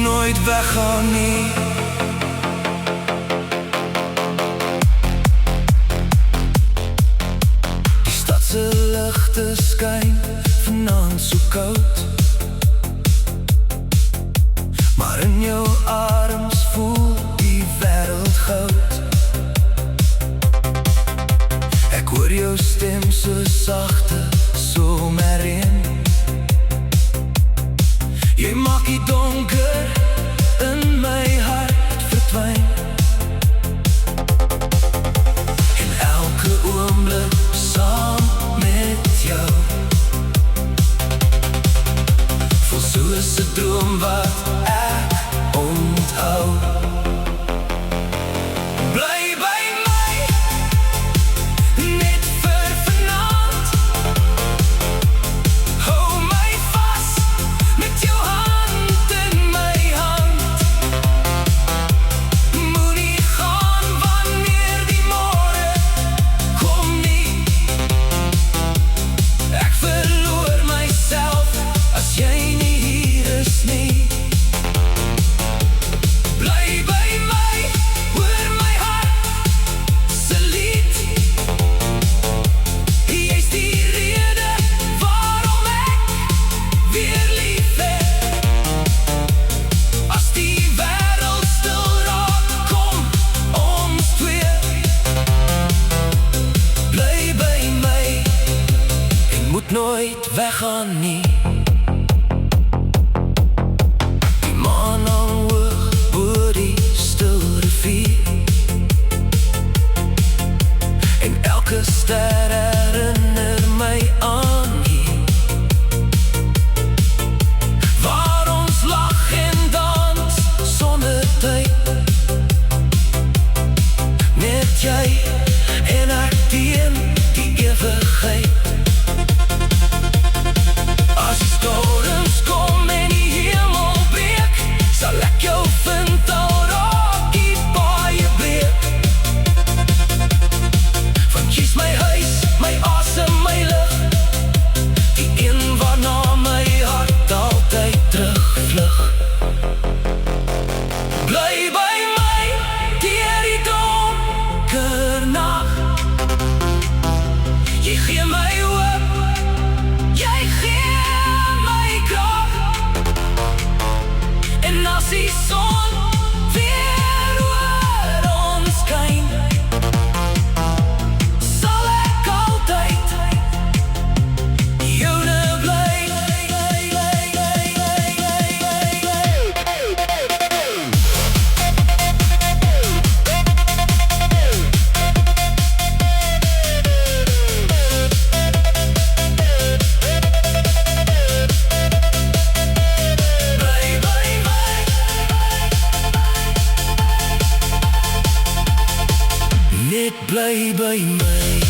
Nooit weggaan nie. Die stadse ligte skyn vanaand so koud, maar in jou arms voel die wêreld goud. Ek hoor jou stem so sagte somerreën. Jy maak die donker in my hart verdwyn, en elke oomblik saam met jou voel soos 'n droom wat ek onthou. Bly by my, net vir vanaand. Hou my vas met jou hand in my hand. Moenie gaan wanneer die môre kom nie. Ek verloor myself as jy nie hier is nie. Bly by my, hoor my hart se lied. Jy's die rede waarom ek weer lief het. As die wêreld stil raak, kom ons twee. Bly by my, en moet nooit weggaan nie. Die maan hang hoog bo die stil rivier, en elke ster herinner my aan hier, waar ons lag en dans sonder tyd. Net jy en ek teen die ewigheid. As die storms kom en die hemel breek, sal ek jou vind al raak die paaie breek. Want jy's my huis, my asem, my lig, die een waarna my hart altyd terugvlug. Bly by my, deur die donker nag. Jy gee my hoop, jy gee my krag. En as die son weer oor ons skyn, sal ek altyd joune bly. Net bly by my.